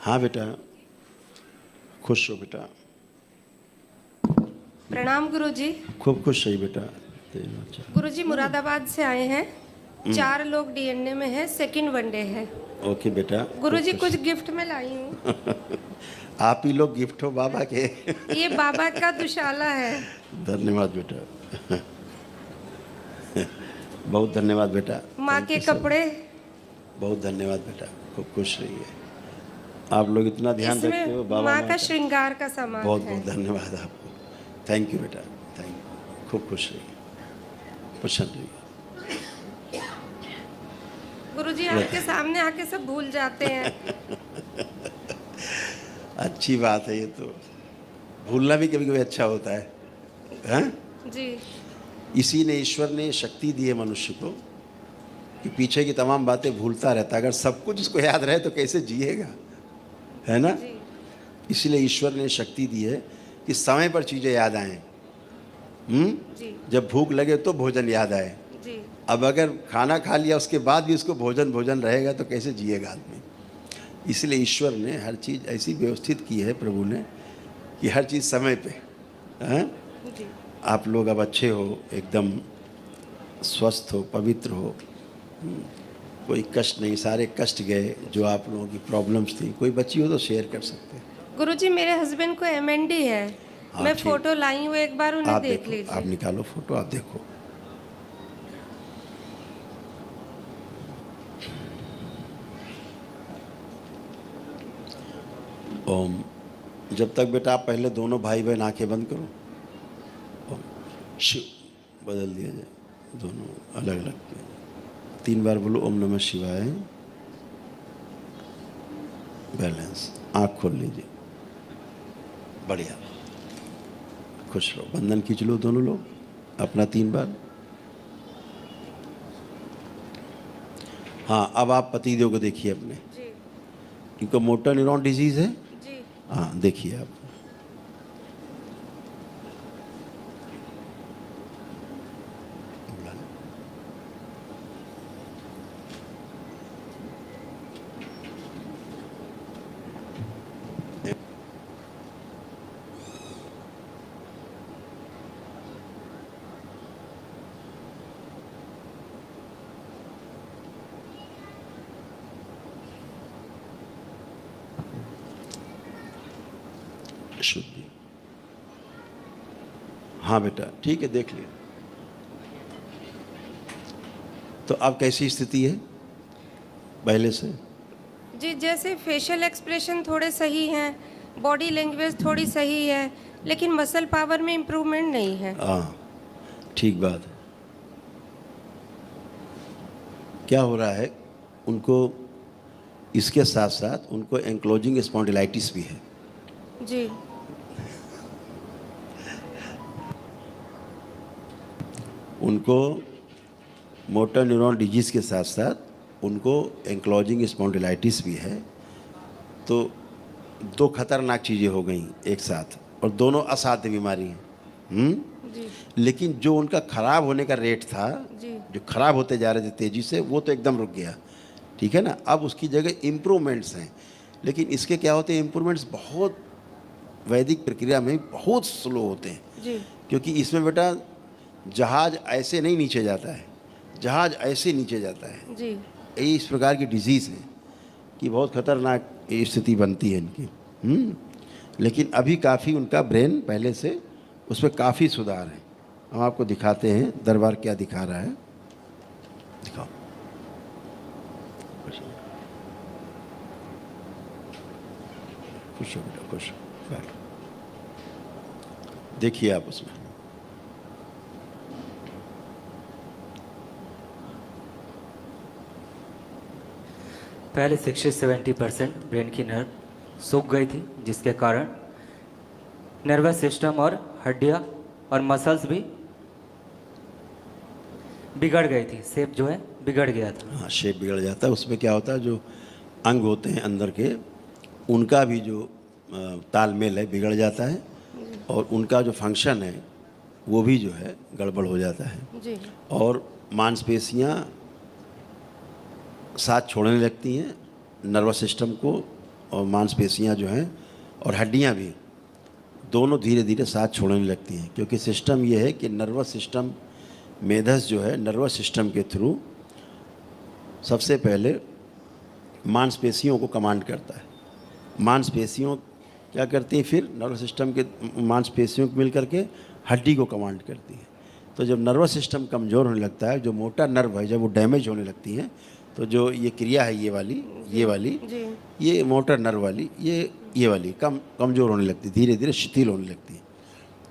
हाँ बेटा, खुश हो बेटा। प्रणाम गुरुजी। खूब खुश रही बेटा। गुरुजी मुरादाबाद से आए हैं। 4 लोग डीएनए में है, सेकंड वनडे है। ओके बेटा। गुरुजी कुछ गिफ्ट में लाई हूँ। आप ही लोग गिफ्ट हो बाबा के। ये बाबा का दुशाला है। धन्यवाद बेटा। बहुत धन्यवाद बेटा। माँ के कपड़े। बहुत धन्यवाद बेटा, खूब खुश रहिए। आप लोग इतना ध्यान रखते हो इसमें बाबा माँ का श्रृंगार का सामान बहुत है। बहुत धन्यवाद आपको। थैंक यू बेटा, थैंक यू। खूब खुश रहिए, प्रसन्न रहिए। गुरुजी आपके सामने आके सब भूल जाते हैं। अच्छी बात है, ये तो भूलना भी कभी कभी अच्छा होता है, हैं? जी। इसी ने, ईश्वर ने शक्ति दी है मनुष्य को कि पीछे की तमाम बातें भूलता रहता। अगर सब कुछ उसको याद रहे तो कैसे जिएगा, है ना? जी। इसीलिए ईश्वर ने शक्ति दी है कि समय पर चीज़ें याद आएं। जी। जब भूख लगे तो भोजन याद आए। जी। अब अगर खाना खा लिया उसके बाद भी उसको भोजन भोजन रहेगा तो कैसे जिएगा आदमी। इसलिए ईश्वर ने हर चीज़ ऐसी व्यवस्थित की है, प्रभु ने, कि हर चीज़ समय पे। हैं? जी। आप लोग अब अच्छे हो, एकदम स्वस्थ हो, पवित्र हो। कोई कष्ट नहीं, सारे कष्ट गए। जो आप लोगों की प्रॉब्लम्स थी, कोई बची हो तो शेयर कर सकते हैं। गुरुजी मेरे हस्बैंड को एमएनडी है। हाँ, मैं ठीक। फोटो लाई हूँ, एक बार उन्हें आप देख देखो, लीजिए। आप निकालो फोटो, आप देखो। ओम। जब तक बेटा आप पहले दोनों भाई बहन आंखें बंद करो। ओम शिव, बदल दिया जाए, दोनों अलग अलग के। 3 बार बोलो ओम नमः शिवाय। बैलेंस। आँख खोल लीजिए, बढ़िया, खुश रहो। बंधन खींच लो दोनों लोग अपना 3 बार। हाँ, अब आप पतिदेव को देखिए अपने। जी। इनको मोटर न्यूरॉन डिजीज है। जी। हाँ, देखिए आप। शुद्धि। हाँ बेटा, ठीक है, देख लिया। तो अब कैसी स्थिति है पहले से? जी, जैसे फेशियल एक्सप्रेशन थोड़े सही हैं, बॉडी लैंग्वेज थोड़ी सही है, लेकिन मसल पावर में इम्प्रूवमेंट नहीं है। हाँ, ठीक बात है। क्या हो रहा है, उनको इसके साथ साथ उनको एंक्लोजिंग स्पॉन्डिलाइटिस भी है। जी। उनको मोटर न्यूरॉन डिजीज़ के साथ साथ उनको एंक्लोजिंग स्पॉन्डिलाइटिस भी है। तो 2 खतरनाक चीज़ें हो गई एक साथ, और दोनों असाध्य बीमारी हैं। जी। लेकिन जो उनका खराब होने का रेट था, जी। जो खराब होते जा रहे थे तेज़ी से, वो तो एकदम रुक गया। ठीक है ना? अब उसकी जगह इम्प्रूवमेंट्स हैं। लेकिन इसके क्या होते हैं, इम्प्रूवमेंट्स बहुत वैदिक प्रक्रिया में बहुत स्लो होते हैं। जी। क्योंकि इसमें बेटा जहाज ऐसे नहीं नीचे जाता है, जहाज ऐसे नीचे जाता है। जी। ये इस प्रकार की डिजीज़ है कि बहुत खतरनाक स्थिति बनती है इनकी। लेकिन अभी काफ़ी उनका ब्रेन पहले से, उसमें काफ़ी सुधार है। हम आपको दिखाते हैं दरबार क्या दिखा रहा है। दिखाओ। खुश हो बेटा, खुश हो, बैठो। देखिए आप उसमें। पहले 60-70% ब्रेन की नर्व सूख गई थी, जिसके कारण नर्वस सिस्टम और हड्डियाँ और मसल्स भी बिगड़ गई थी। शेप जो है बिगड़ गया था। हाँ, शेप बिगड़ जाता है। उसमें क्या होता है, जो अंग होते हैं अंदर के, उनका भी जो तालमेल है बिगड़ जाता है, और उनका जो फंक्शन है वो भी जो है गड़बड़ हो जाता है। जी। और मांसपेशियाँ साथ छोड़ने लगती हैं, नर्वस सिस्टम को और मांसपेशियां जो हैं और हड्डियां भी दोनों धीरे धीरे साथ छोड़ने लगती हैं, क्योंकि सिस्टम ये है कि नर्वस सिस्टम, मेधस जो है नर्वस सिस्टम के थ्रू सबसे पहले मांसपेशियों को कमांड करता है। मांसपेशियों क्या करती हैं, फिर नर्वस सिस्टम के मांसपेशियों को मिल करके हड्डी को कमांड करती है। तो जब नर्वस सिस्टम कमज़ोर होने लगता है, जो मोटा नर्व है जब वो डैमेज होने लगती है, तो जो ये क्रिया है ये वाली जी। ये मोटर नर्व वाली ये वाली कमज़ोर होने लगती है, धीरे धीरे शिथिल होने लगती है।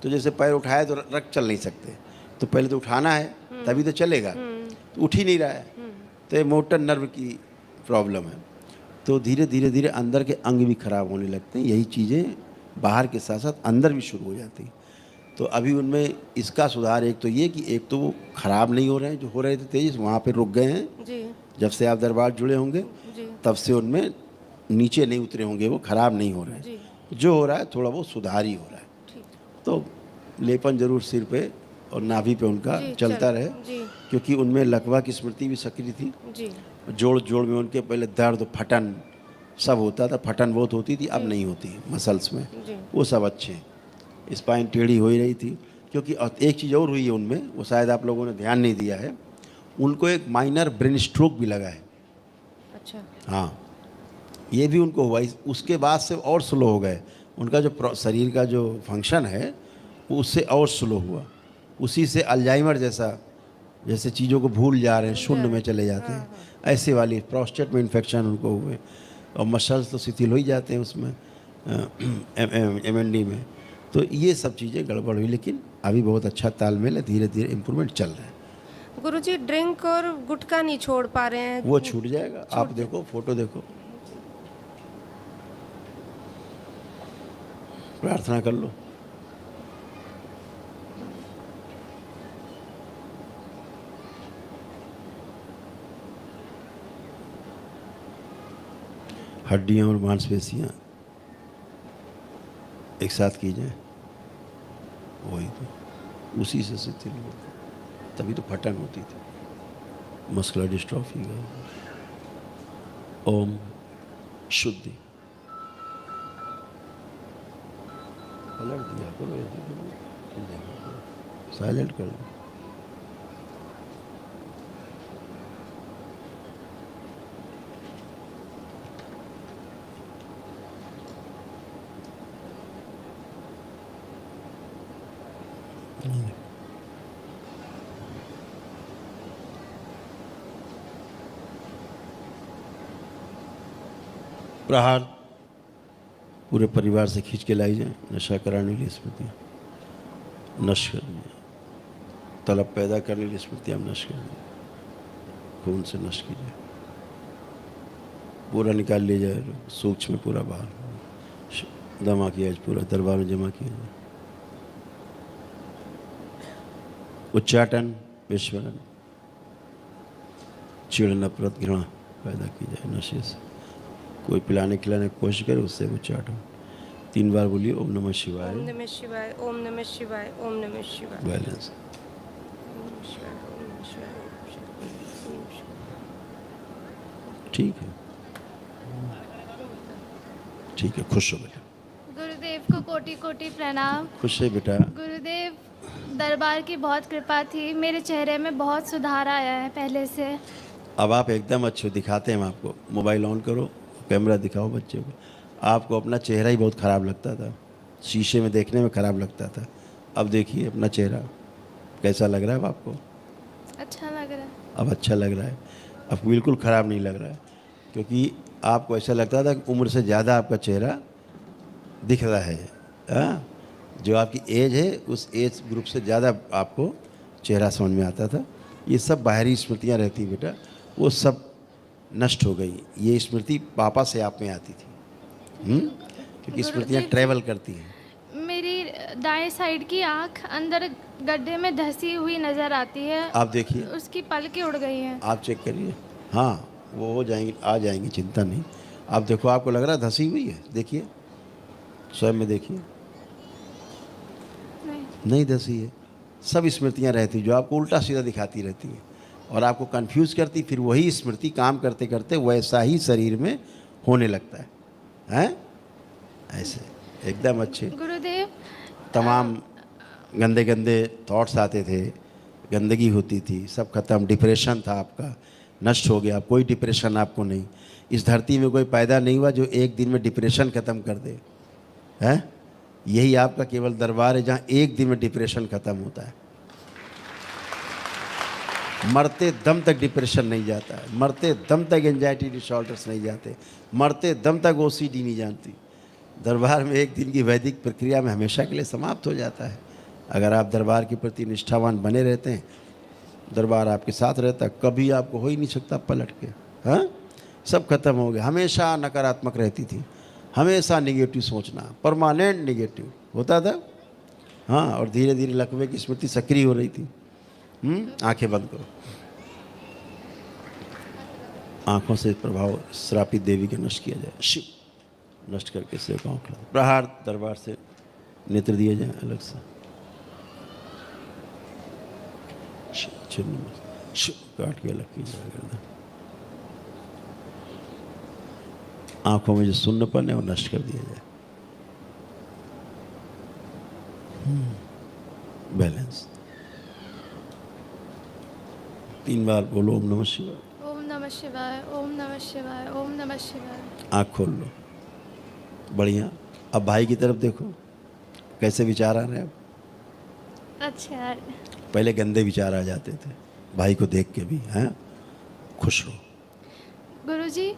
तो जैसे पैर उठाए तो रख चल नहीं सकते, तो पहले तो उठाना है तभी तो चलेगा, तो उठ ही नहीं रहा है, तो ये मोटर नर्व की प्रॉब्लम है। तो धीरे धीरे धीरे अंदर के अंग भी खराब होने लगते हैं। यही चीज़ें बाहर के साथ साथ अंदर भी शुरू हो जाती हैं। तो अभी उनमें इसका सुधार एक तो ये कि एक तो वो ख़राब नहीं हो रहे हैं, जो हो रहे थे तेज वहाँ पे रुक गए हैं। जी जब से आप दरबार जुड़े होंगे जी तब से उनमें नीचे नहीं उतरे होंगे, वो ख़राब नहीं हो रहे हैं। जी जो हो रहा है थोड़ा बहुत सुधार ही हो रहा है। ठीक। तो लेपन जरूर सिर पे और नाभि पे उनका जी, चलता रहे, जी क्योंकि उनमें लकवा की स्मृति भी सक्रिय थी। जी जोड़ में उनके पहले दर्द, फटन सब होता था, फटन बहुत होती थी, अब नहीं होती मसल्स में, जी वो सब अच्छे हैं। स्पाइन टेढ़ी हो ही रही थी, क्योंकि एक चीज़ और हुई है उनमें, वो शायद आप लोगों ने ध्यान नहीं दिया है, उनको एक माइनर ब्रेन स्ट्रोक भी लगा है। अच्छा। हाँ, ये भी उनको हुआ, उसके बाद से और स्लो हो गए। उनका जो शरीर का जो फंक्शन है वो उससे और स्लो हुआ। उसी से अल्जाइमर जैसे चीज़ों को भूल जा रहे हैं, शून्य में चले जाते हैं, ऐसे वाली प्रोस्टेट में इन्फेक्शन उनको हुए, और मसल्स तो शिथिल हो ही जाते हैं उसमें MND में। तो ये सब चीज़ें गड़बड़ हुई, लेकिन अभी बहुत अच्छा तालमेल है, धीरे धीरे इम्प्रूवमेंट चल रहा है। गुरुजी ड्रिंक और गुटखा नहीं छोड़ पा रहे हैं। वो छूट जाएगा, आप देखो फोटो देखो, प्रार्थना कर लो। हड्डियां और मांसपेशियां एक साथ की जाए, वही तो उसी से शिथिल होती, तभी तो फटन होती थी, मस्कुलर डिस्ट्रॉफी का। ओम शुद्धि अलर्ट दिया करो, साइलेंट कर दो। प्रहार पूरे परिवार से खींच के लाई जाए, नशा कराने वाली स्मृतियाँ नष्ट कर दीजिए, तलब पैदा करने वाली स्मृतियाँ नष्ट कर दीजिए, खून से नष्ट कीजिए, पूरा निकाल लिया जाए, सूक्ष्म में पूरा बाहर जमा किया जाए, पूरा दरबार में जमा किया जाए। उच्चाटन, विस्मरण, चिड़, नफरत, घृणा पैदा की जाए नशे से। कोई पिलाने खिलाने की कोशिश करे, उससे उच्चाटन 3 बार बोलिए, ओम नमः शिवाय, ओम नमः शिवाय, ओम नमः शिवाय, ओम नमः शिवाय। बैलेंस। ठीक है, ठीक है, खुश हो बेटा, गुरुदेव को कोटि कोटि प्रणाम। खुश है बेटा। गुरुदेव, दरबार की बहुत कृपा थी, मेरे चेहरे में बहुत सुधार आया है पहले से। अब आप एकदम अच्छे दिखाते हैं, हम आपको मोबाइल ऑन करो, कैमरा दिखाओ बच्चे को। आपको अपना चेहरा ही बहुत ख़राब लगता था, शीशे में देखने में ख़राब लगता था, अब देखिए अपना चेहरा कैसा लग रहा है अब आपको? अच्छा लग रहा है। अब अच्छा लग रहा है, अब बिल्कुल ख़राब नहीं लग रहा है, क्योंकि आपको ऐसा लगता था कि उम्र से ज़्यादा आपका चेहरा दिख रहा है। हाँ, जो आपकी एज है उस एज ग्रुप से ज़्यादा आपको चेहरा समझ में आता था। ये सब बाहरी स्मृतियाँ रहती बेटा, वो सब नष्ट हो गई। ये स्मृति पापा से आप में आती थी, क्योंकि स्मृतियाँ ट्रैवल करती हैं। मेरी दाएं साइड की आंख अंदर गड्ढे में धंसी हुई नज़र आती है। आप देखिए, उसकी पलकें उड़ गई हैं। आप चेक करिए, हाँ वो हो जाएंगी, आ जाएंगी, चिंता नहीं। आप देखो, आपको लग रहा है धंसी हुई है, देखिए स्वयं में देखिए, नहीं धंसी है। सब स्मृतियाँ रहती जो आपको उल्टा सीधा दिखाती रहती हैं और आपको कंफ्यूज करती, फिर वही स्मृति काम करते करते वैसा ही शरीर में होने लगता है। हैं, ऐसे एकदम अच्छे। गुरुदेव, तमाम गंदे गंदे थॉट्स आते थे, गंदगी होती थी, सब खत्म। डिप्रेशन था आपका, नष्ट हो गया। कोई डिप्रेशन आपको नहीं। इस धरती में कोई पैदा नहीं हुआ जो एक दिन में डिप्रेशन ख़त्म कर दे, हैं? यही आपका केवल दरबार है जहाँ एक दिन में डिप्रेशन ख़त्म होता है। मरते दम तक डिप्रेशन नहीं जाता है, मरते दम तक एंजाइटी डिसऑर्डर्स नहीं जाते, मरते दम तक ओसीडी नहीं जानती। दरबार में एक दिन की वैदिक प्रक्रिया में हमेशा के लिए समाप्त हो जाता है। अगर आप दरबार के प्रति निष्ठावान बने रहते हैं, दरबार आपके साथ रहता है, कभी आपको हो ही नहीं सकता पलट के। हाँ, सब खत्म हो गया। हमेशा नकारात्मक रहती थी, हमेशा निगेटिव सोचना, परमानेंट निगेटिव होता था। हाँ, और धीरे धीरे लकवे की स्मृति सक्रिय हो रही थी। आंखें बंद करो। आंखों से प्रभाव श्रापित देवी के नष्ट किया जाए। शिव नष्ट करके से आँख प्रहार दरबार से नेत्र दिए जाए अलग से। शिव काट के अलग किया जाएगा। आंखों में जो शून्यपन है वो नष्ट कर दिया जाए। बैलेंस। 3 बार बोलो ओम नमः शिवाय। ओम नमः शिवाय, ओम नमः शिवाय, ओम नमः शिवाय। आँख खोल लो। बढ़िया। अब भाई की तरफ देखो, कैसे विचार आ रहे हैं अब? अच्छा, पहले गंदे विचार आ जाते थे, भाई को देख के भी। हैं, खुश रहो। गुरुजी,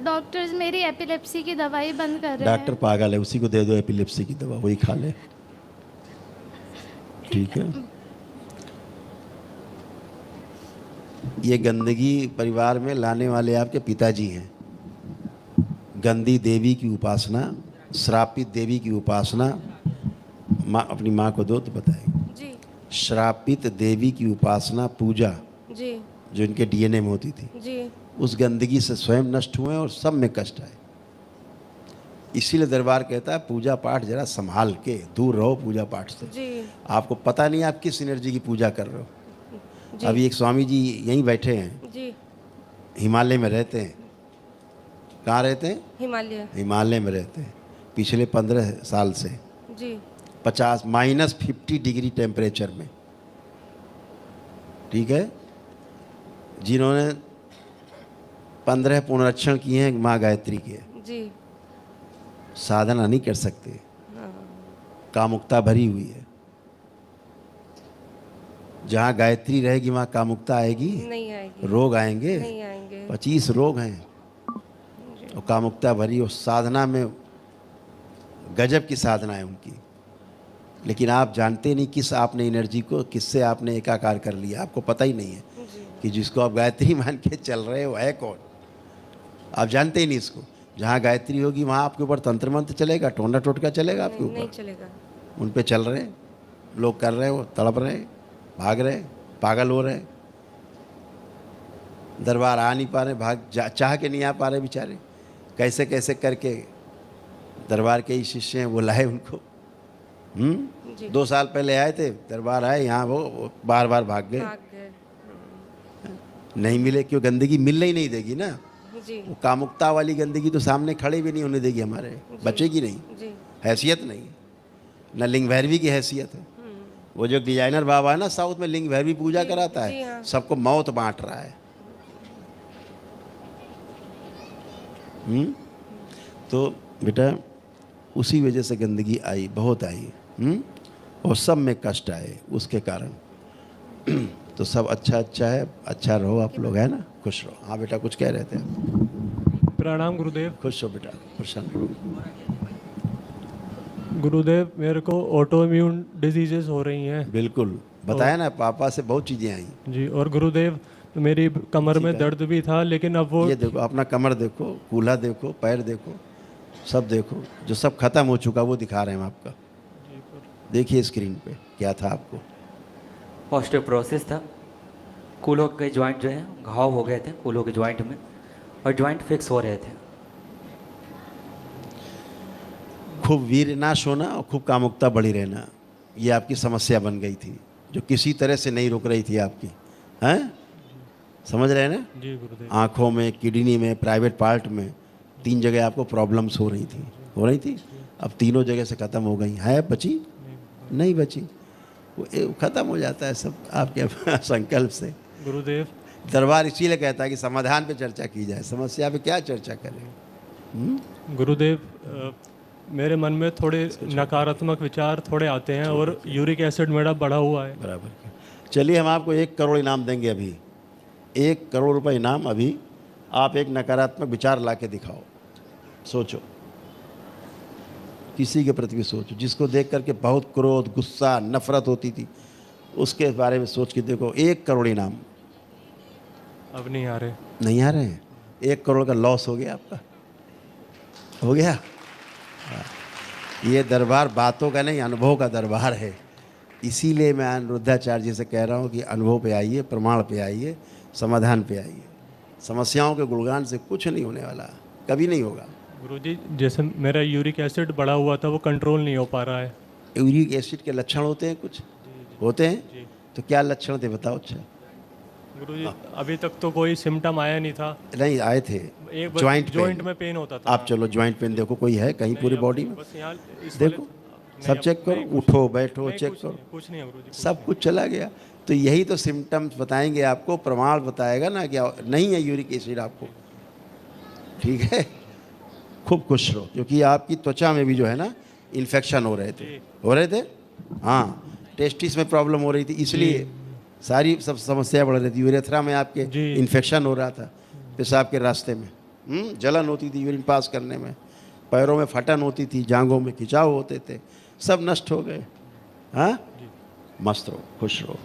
डॉक्टर्स मेरी एपिलेप्सी की दवाई बंद कर रहे हैं। डॉक्टर पागल है, उसी को दे दो एपिलेप्सी की दवा, वही खा ले। ठीक है। ये गंदगी परिवार में लाने वाले आपके पिताजी हैं। गंदी देवी की उपासना, श्रापित देवी की उपासना। माँ, अपनी माँ को दो तो बताएगी। जी श्रापित देवी की उपासना, पूजा जी जो इनके डीएनए में होती थी, जी उस गंदगी से स्वयं नष्ट हुए और सब में कष्ट आए। इसीलिए दरबार कहता है पूजा पाठ जरा संभाल के, दूर रहो पूजा पाठ से। जी आपको पता नहीं आप किस एनर्जी की पूजा कर रहे हो। जी अभी एक स्वामी जी यहीं बैठे हैं, जी हिमालय में रहते हैं। कहाँ रहते हैं? हिमालय में रहते हैं। पिछले 15 साल से जी 50 डिग्री टेम्परेचर में, ठीक है, जिन्होंने 15 पुनरक्षण किए हैं माँ गायत्री के, जी साधना नहीं कर सकते। हाँ कामुकता भरी हुई है। जहाँ गायत्री रहेगी वहाँ कामुकता आएगी? नहीं आएगी, रोग आएंगे? नहीं आएंगे। 25 रोग हैं और कामुकता भरी। और साधना में गजब की साधना है उनकी। लेकिन आप जानते नहीं किस आपने एनर्जी को किससे आपने एकाकार कर लिया, आपको पता ही नहीं है जी कि जिसको आप गायत्री मान के चल रहे हो है कौन। आप जानते ही नहीं इसको। जहाँ गायत्री होगी वहाँ आपके ऊपर तंत्र मंत्र चलेगा, टोना टोटका चलेगा आपके नहीं ऊपर। चलेगा। उन पे चल रहे हैं लोग, कर रहे हो, तड़प रहे, भाग रहे, पागल हो रहे, दरबार आ नहीं पा रहे, चाह के नहीं आ पा रहे बेचारे। कैसे कैसे करके दरबार के ही शिष्य हैं, वो लाए उनको। जी 2 साल पहले आए थे, दरबार आए, यहाँ वो बार बार भाग गए, भाग गए। नहीं मिले। क्यों? गंदगी मिलने ही नहीं देगी ना। जी वो कामुकता वाली गंदगी तो सामने खड़े भी नहीं होने देगी हमारे, बचेगी नहीं, जी हैसियत नहीं, न लिंग भैरवी की हैसियत है। वो जो डिजाइनर बाबा है ना साउथ में, लिंग भैरवी पूजा कराता जी, है, हाँ। सबको मौत बांट रहा है। तो बेटा उसी वजह से गंदगी आई, बहुत आई। और सब में कष्ट आए उसके कारण। तो सब अच्छा अच्छा है, अच्छा रहो आप लोग, है ना, खुश रहो। हाँ बेटा कुछ कह रहे थे आप? प्रणाम गुरुदेव। खुश हो बेटा, प्रसन्न रहो। गुरुदेव, मेरे को ऑटो इम्यून डिजीजेस हो रही हैं। बिल्कुल बताया ना, पापा से बहुत चीज़ें आई। जी, और गुरुदेव मेरी कमर में दर्द भी था, लेकिन अब वो ये देखो, अपना कमर देखो, कूल्हा देखो, पैर देखो, सब देखो, जो सब खत्म हो चुका वो दिखा रहे हैं हम आपका। देखिए स्क्रीन पे क्या था आपको। ऑस्टियोपोरोसिस था। कूल्हों के जॉइंट जो है घाव हो गए थे कूल्हों के जॉइंट में, और जॉइंट फिक्स हो रहे थे। खूब वीर नाश होना और खूब कामुकता बढ़ी रहना, ये आपकी समस्या बन गई थी, जो किसी तरह से नहीं रुक रही थी आपकी। हैं, समझ रहे हैं ना? जी गुरुदेव। आँखों में, किडनी में, प्राइवेट पार्ट में 3 जगह आपको प्रॉब्लम्स हो रही थी, अब तीनों जगह से ख़त्म हो गई। है बची? नहीं बची। वो ख़त्म हो जाता है सब आपके संकल्प से। गुरुदेव, दरबार इसीलिए कहता है कि समाधान पे चर्चा की जाए, समस्या पे क्या चर्चा करें। गुरुदेव, मेरे मन में थोड़े नकारात्मक विचार थोड़े आते हैं और यूरिक एसिड मेरा बढ़ा हुआ है। बराबर। चलिए हम आपको 1 करोड़ इनाम देंगे अभी, 1 करोड़ रुपए इनाम। अभी आप एक नकारात्मक विचार ला के दिखाओ, सोचो, किसी के प्रति भी सोचो जिसको देख करके बहुत क्रोध, गुस्सा, नफरत होती थी, उसके बारे में सोच के देखो। 1 करोड़ इनाम। अब नहीं आ रहे। नहीं आ रहे हैं? 1 करोड़ का लॉस हो गया आपका, हो गया। ये दरबार बातों का नहीं, अनुभव का दरबार है। इसीलिए मैं अनिरुद्धाचार्य जी से कह रहा हूँ कि अनुभव पे आइए, प्रमाण पे आइए, समाधान पे आइए। समस्याओं के गुणगान से कुछ नहीं होने वाला, कभी नहीं होगा। गुरुजी, जैसे मेरा यूरिक एसिड बढ़ा हुआ था वो कंट्रोल नहीं हो पा रहा है। यूरिक एसिड के लक्षण होते हैं, कुछ होते हैं? तो क्या लक्षण थे बताओ। अच्छा गुरुजी, अभी तक तो कोई सिम्टम आया नहीं था। नहीं आए थे। एक जॉइंट में पेन होता था। आप चलो जॉइंट पेन देखो, कोई है कहीं पूरी बॉडी में? बस यहाँ इस देखो, वाले- सब नहीं, चेक अब- करो, नहीं, उठो बैठो नहीं, चेक कुछ करो, नहीं, कुछ नहीं है गुरुजी, सब कुछ चला गया। तो यही तो सिम्टम्स बताएंगे आपको, प्रमाण बताएगा ना क्या नहीं है यूरिक एसिड आपको। ठीक है, खूब खुश रहो, क्योंकि आपकी त्वचा में भी जो है ना इन्फेक्शन हो रहे थे। हाँ, टेस्टिस में प्रॉब्लम हो रही थी, इसलिए सारी सब समस्या बढ़ रही थी। यूरेथ्रा में आपके इन्फेक्शन हो रहा था, पेशाब के रास्ते में जलन होती थी यूरिन पास करने में, पैरों में फटन होती थी, जांघों में खिंचाव होते थे, सब नष्ट हो गए। हाँ, मस्त रहो, खुश रहो।